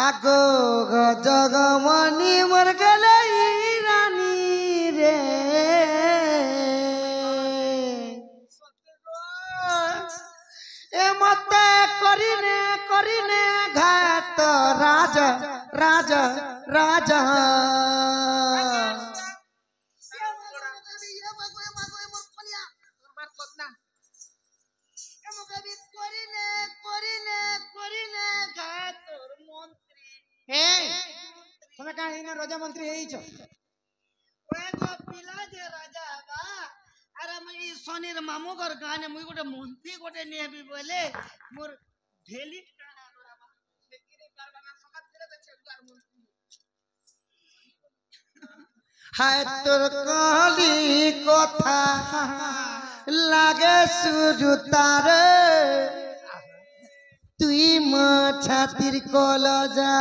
আগো গজগমনি মর গেলে রানী রে এ মতে করিনে করিনে ঘাত রাজা রাজা রাজা তুমি কাহিনী রাজা মন্ত্রী হইছ শনির মামু ঘর গানে মুই গোটে মন্ত্রী গোটে নেবি বলে মোর ঢেলি হায় তোর কালি কথা লাগে শুরু তারে তুই মা ছাতির কলজা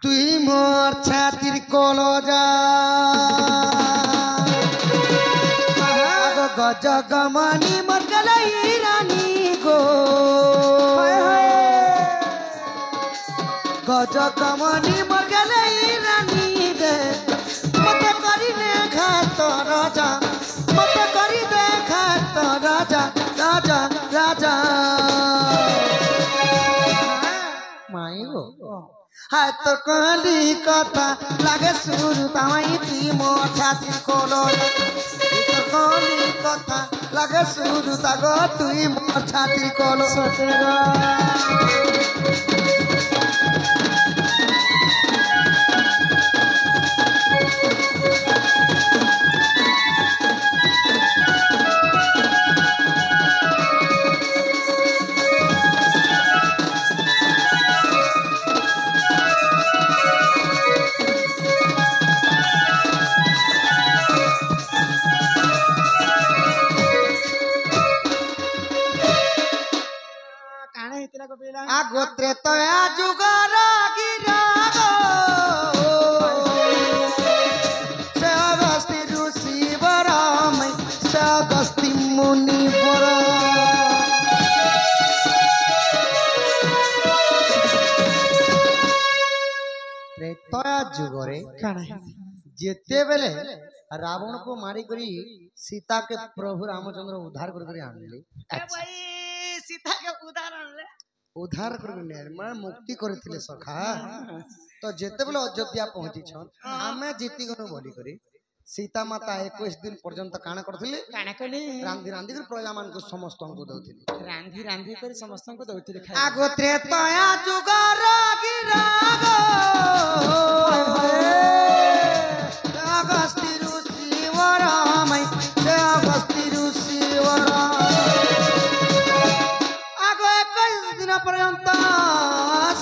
তুই মোর ছাতির কলজা গজগমনি মর গেলাই রানী গো গজগমনি মর গেলাই রানী রে মতে করি নে ঘাত রাজা মতে করি দে ঘাত রাজা রাজা রাজা মাই গো হায় তোর কালি কথা লাগে শুরু তামাই তুই মোর ছাতির কলজা তোর কালি কথা লাগে শুরু তাগ তুই মোর ছাতির কলজা আগোত্রে তয়া যুগর গিরাগ সে অগস্তি ঋষি বরমই সে অগস্তি মুনি বর ত্রেতয়া যুগরে যেତେବେଳେ রাবণ को मारी करी सीता के प्रभु रामचंद्र उद्धार कर आनले सीता के उदाहरण ले उद्धार कर मुक्ति करथिले सखा तो जेते बेले अयोध्या पहुंची छन आमे जीती गनु बोली करी सीता माता 21 दिन पर्यंत काना करथिले काना कली रांधी रांधी कर प्रजा मान को समस्त को दउथिले रांधी रांधी कर समस्त को दउथिले खाइ आगो त्रेतया जुगर गिराग अगस्ती ऋषि वरमई से अगस्ती ऋषि वरम आगो 21 दिन पर्यंत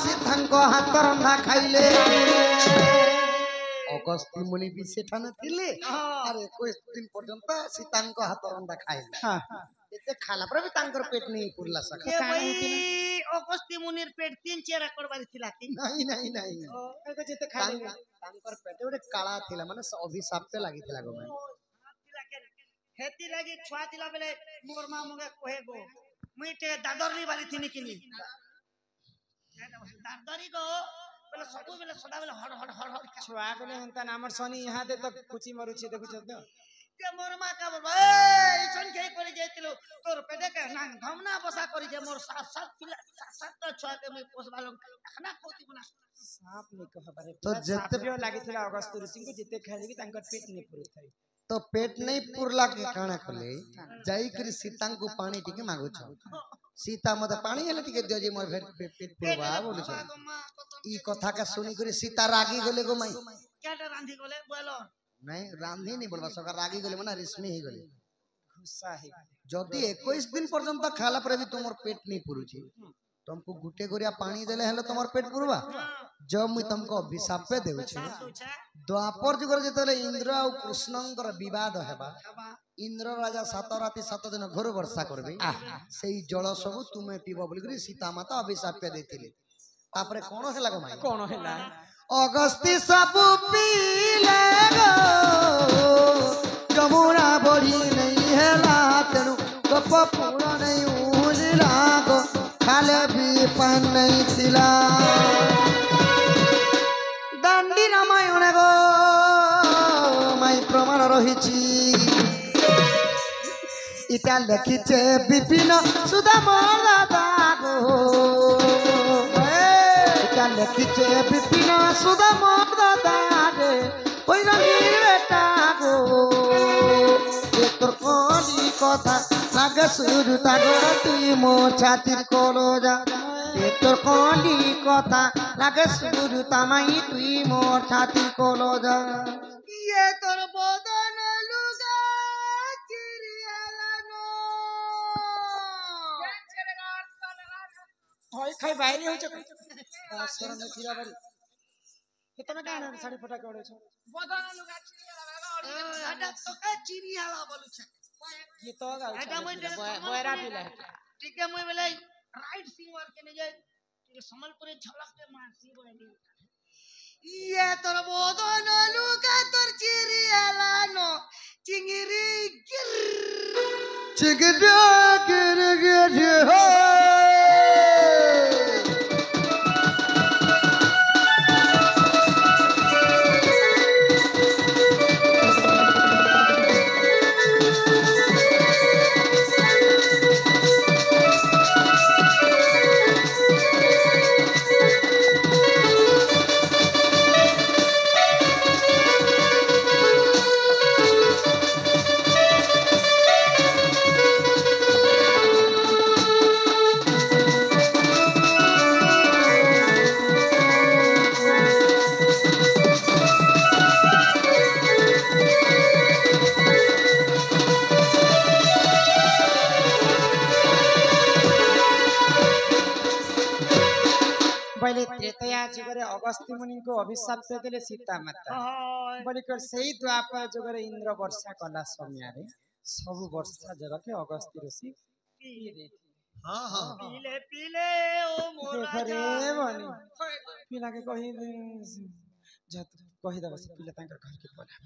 सीतांक हाथ रंधा खाइले अगस्ती मुनि भी सेठाने थिले अरे 21 दिन पर्यंत सीतांक हाथ रंधा खाइले एते खाला पर भी तांकर पेट नहीं पुरला सका ए भाई अगस्ती मुनिर पेट 3 चेरा करबार थिला कि नहीं नहीं नहीं एको जेते खाइ तांकर पेट ओरे काला थिला माने अभिशाप पे लागि थिला गो भाई हेती लागि छुआ दिला बेले मोर मा मगे कहे गो मुई ते दादरनी वाली थिनी किनी दादरी गो बेले सब बेले सदा बेले हड हड हड हड छुआ बेले हंता नामर सनी यहाँ दे तक कुची मरुछि देखु छ त के मोर मा का बोल ए इचन के करे जाइतिलो तोर पेटे के ना धमना बसा करी जे मोर सात सात पिला सात तो छुआ के मैं पोसबालो खाना खोती बना साफ नहीं कह बारे तो जेते जो लागि थिला अगस्त ऋषि को जेते खाइले कि तांकर पेट नहीं पुरै थाई तो पेट नहीं पुरला के काना कले जाई करी सीता को पानी टिके मागु छ सीता मते पानी हेले टिके दियो जे मोर पेट पुरवा बोलु छ ई कथा का सुनी करी सीता रागी गले गो माई केटा रांधी गले बोलो नहीं रांधी नहीं बोलबा सका रागी गले मना रेशमी ही गले गुस्सा है जदी 21 दिन पर्यंत खाला पर भी तुमर पेट नहीं पुरुची तुमको गुटे गोरिया पानी देले हेले तुमर पेट पुरवा जब मुई तुमको अभिशाप पे देउ छी द्वापर जुगर जेतले इंद्र और कृष्णंकर विवाद हेबा इंद्र राजा 7 राति 7 दिन घोर वर्षा करबे सेई जल सब तुमे पीबो बोली सीता माता अभिशाप पे देथिले तापरे कोन हेला गो माई कोन हेला अगस्ती सब पीले गो जमुना बड़ी नहीं है तेणु गप पूरा नहीं उजिला गो खाले भी पान नहीं थिला दांडी रामायण गो माई प्रमाण रही इटा लिखिছে विपिन सुदामर दादा गो इटा लिखिছে विपिन सुदामर दादा रे ওই রঙের বেটা গো তোর কলি কথা লাগে শুরু তাগর তুই মো ছাতির কলজা তোর কলি কথা লাগে শুরু তামাই তুই মোর ছাতির কলজা ইয়ে তোর বদন লুগা চিরিয়ালানো হয় খাই বাইরে হইছে শরণ ফিরা বাড়ি তুমি কেন শাড়ি ফটা করেছো বদন লুগা চিরিয়ালা এটা তোকে চিরিয়ালা বলছে ये तो এটা মই বয়রা পিলা ঠিক আছে মই বলে রাইট সিঙ্গার কেনে যাই সম্বলপুরে ঝলকতে মাসি বলে ইয়ে তোর বদন লুগা তোর চিরিয়ালানো চিংড়ি গির চিগডা গির গির हो पहले त्रेतया जुगरे अगस्त्य मुनि को अभिशाप देले सीता माता बलिकर सही द्वापर जुगरे इंद्र वर्षा कला समय रे सब वर्षा जगके अगस्त्य ऋषि पिए देथि हां हां पीले पीले ओ मोरा देखरे बनी पिला के कहि जत कहि दबस पिला तांकर घर के बोला